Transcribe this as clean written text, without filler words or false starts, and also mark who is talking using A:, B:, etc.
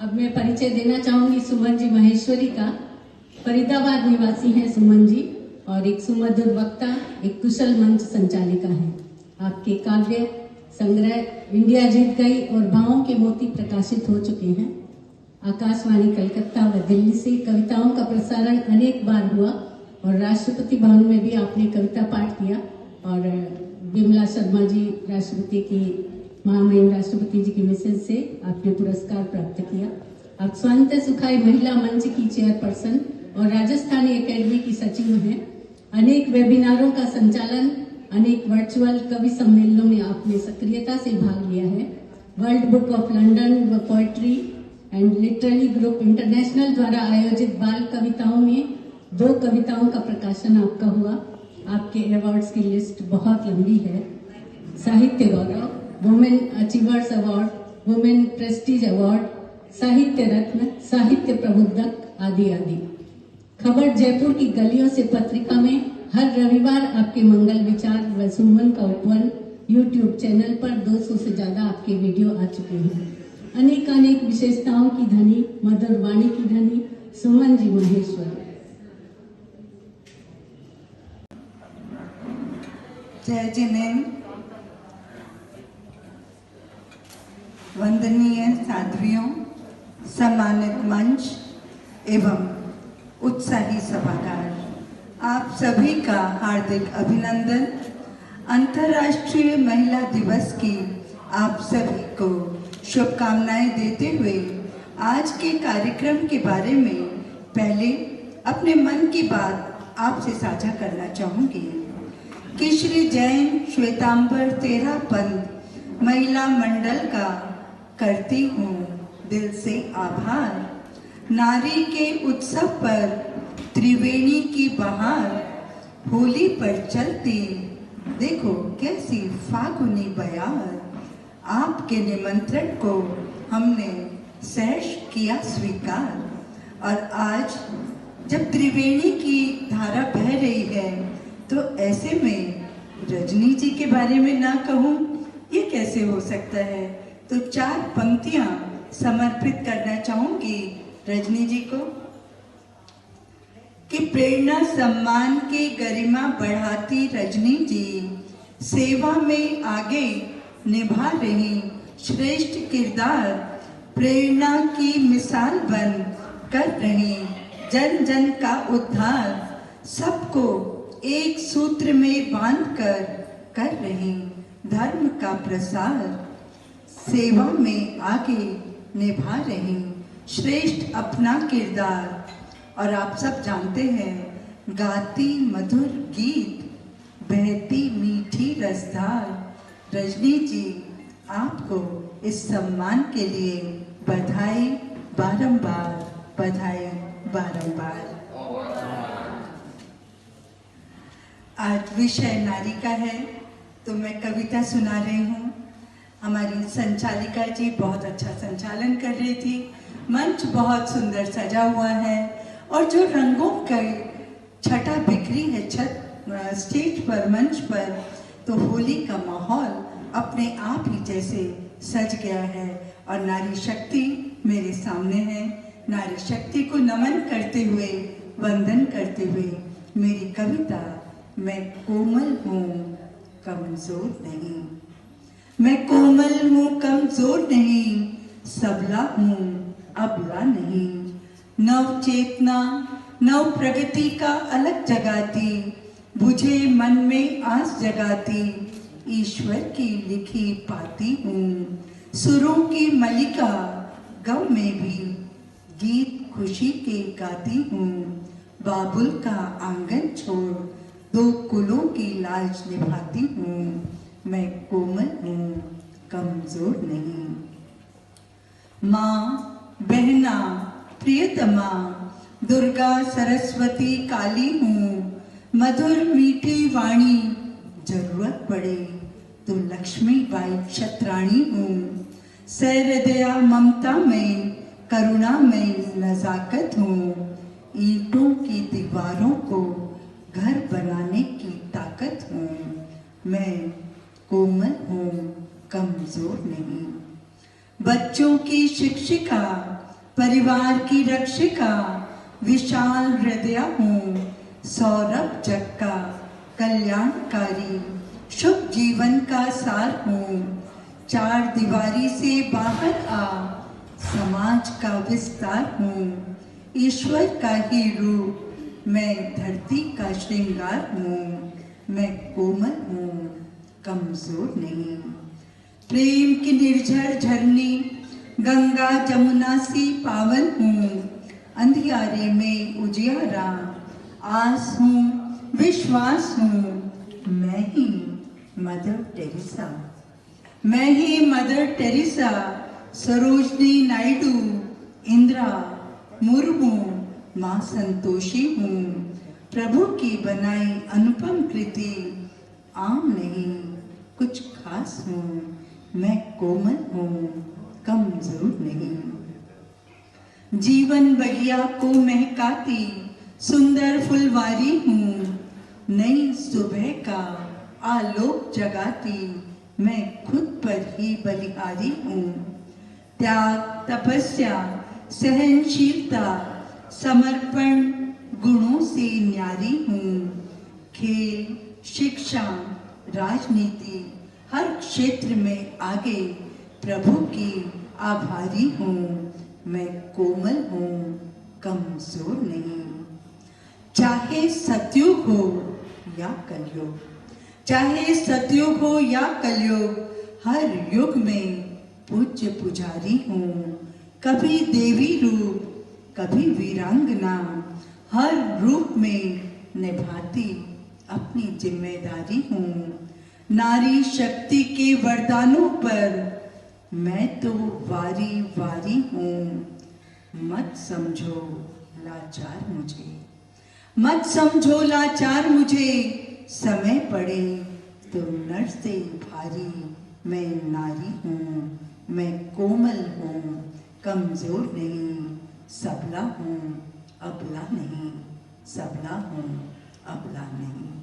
A: अब मैं परिचय देना चाहूंगी सुमन जी माहेश्वरी का। फरीदाबाद निवासी हैं सुमन जी और एक सुमधुर वक्ता, एक कुशल मंच संचालिका हैं। आपके काव्य संग्रह इंडिया जीत गई और भावों के मोती प्रकाशित हो चुके हैं। आकाशवाणी कलकत्ता व दिल्ली से कविताओं का प्रसारण अनेक बार हुआ और राष्ट्रपति भवन में भी आपने कविता पाठ किया और विमला शर्मा जी राष्ट्रपति की महामहिम राष्ट्रपति जी की मिसेज से आपने पुरस्कार प्राप्त किया। आप स्वांत सुखाई महिला मंच की चेयरपर्सन और राजस्थानी एकेडमी की सचिव हैं। अनेक वेबिनारों का संचालन, अनेक वर्चुअल कवि सम्मेलनों में आपने सक्रियता से भाग लिया है। वर्ल्ड बुक ऑफ लंदन व poetry and literary group international द्वारा आयोजित बाल कविताओं में 2 कविताओं का प्रकाशन आपका हुआ। आपके अवार्ड्स की लिस्ट बहुत लंबी है। Sahitya Gaurav, women achievers award, women prestige award, Sahitya Ratna, साहित्य प्रबुद्धक आदि आदि। खबर जयपुर की गलियों से पत्रिका में हर रविवार आपके मंगल विचार व सुमन का उपवन YouTube चैनल पर 200 से ज्यादा आपके वीडियो आ चुके हैं। अनेक विशेषताओं की धनी, मधुर वाणी की धनी सुमन जी माहेश्वरी।
B: जय जिनेन्द्र, वंदनीय साध्वियों, सम्मानित मंच एवं उत्साही सभागार, आप सभी का हार्दिक अभिनंदन। अंतर्राष्ट्रीय महिला दिवस की आप सभी को शुभकामनाएं देते हुए आज के कार्यक्रम के बारे में पहले अपने मन की बात आपसे साझा करना चाहूंगी कि श्री जैन श्वेतांबर तेरह पंथ महिला मंडल का करती हूँ दिल से आभार। नारी के उत्सव पर त्रिवेणी की बहार, होली पर चलती देखो कैसी फागुनी बयार। आपके निमंत्रण को हमने सहर्ष किया स्वीकार और आज जब त्रिवेणी की धारा बह रही है तो ऐसे में रजनी जी के बारे में ना कहूँ ये कैसे हो सकता है। तो 4 पंक्तियां समर्पित करना चाहूंगी रजनी जी को कि प्रेरणा सम्मान की गरिमा बढ़ाती रजनी जी, सेवा में आगे निभा रही श्रेष्ठ किरदार, प्रेरणा की मिसाल बन कर रही जन जन का उद्धार, सबको एक सूत्र में बांधकर कर रही धर्म का प्रसार, सेवा में आगे निभा रही श्रेष्ठ अपना किरदार। और आप सब जानते हैं गाती मधुर गीत, बहती मीठी रसधार। रजनी जी आपको इस सम्मान के लिए बधाई बारंबार, बधाई बारंबार। आज विषय नारी का है तो मैं कविता सुना रही हूँ। हमारी संचालिका जी बहुत अच्छा संचालन कर रही थी। मंच बहुत सुंदर सजा हुआ है और जो रंगों का छटा बिखरी है छत स्टेज पर, मंच पर, तो होली का माहौल अपने आप ही जैसे सज गया है और नारी शक्ति मेरे सामने है। नारी शक्ति को नमन करते हुए, वंदन करते हुए मेरी कविता, मैं कोमल हूँ कमजोर नहीं, मैं कोमल हूँ कमजोर नहीं, सबला हूँ अबला नहीं। नव चेतना, नव प्रगति का अलग जगाती, बुझे मन में आस जगाती, ईश्वर की लिखी पाती हूँ। सुरों की मलिका गम में भी गीत खुशी के गाती हूँ। बाबुल का आंगन छोड़ 2 कुलों की लाज निभाती हूँ। मैं कोमल हूँ कमजोर नहीं। माँ, बहना, प्रियतमा, दुर्गा, सरस्वती, काली हूँ। मधुर मीठी वाणी, जरूरत पड़े तो लक्ष्मी बाई क्षत्राणी हूँ। सहृदया ममता में, करुणा में नजाकत हूँ। ईंटों की दीवारों को घर बनाने की ताकत हूँ। मैं कोमल हूँ कमजोर नहीं। बच्चों की शिक्षिका, परिवार की रक्षिका, विशाल हृदय हूँ, सौरभ जग का कल्याणकारी, शुभ जीवन का सार हूँ। चार दीवारी से बाहर आ, समाज का विस्तार हूँ। ईश्वर का ही रूप, मैं धरती का श्रृंगार हूँ। मैं कोमल हूँ, कमजोर नहीं। प्रेम की निर्झर झरनी, गंगा जमुना सी पावन हूँ। अंधियारे में उजियारा, आस हूँ, विश्वास हूँ। मैं ही मदर टेरेसा, मैं ही मदर टेरेसा, सरोजनी नायडू, इंदिरा मुर्मू, माँ संतोषी हूँ। प्रभु की बनाई अनुपम कृति, आम नहीं कुछ खास हूँ। मैं कोमल हूँ, कमजोर नहीं। जीवन बगिया को महकाती सुंदर फुलवारी हूँ। नई सुबह का आलोक जगाती मैं खुद पर ही बलिहारी हूँ। त्याग, तपस्या, सहनशीलता, समर्पण गुणों से न्यारी हूँ। खेल, शिक्षा, राजनीति, हर क्षेत्र में आगे प्रभु की आभारी हूँ। मैं कोमल हूँ, कमजोर नहीं। चाहे सतयुग हो या कलयुग, चाहे सतयुग हो या कलयुग, हर युग में पूज्य पुजारी हूँ। कभी देवी रूप, कभी वीरांगना, हर रूप में निभाती अपनी जिम्मेदारी हूँ। नारी शक्ति के वरदानों पर मैं तो वारी वारी हूँ। मत समझो लाचार मुझे, मत समझो लाचार मुझे। समय पड़े तो नर से भारी मैं नारी हूँ। मैं कोमल हूँ, कमजोर नहीं। सबला हूँ, अबला नहीं। सबला हूँ, अबला नहीं।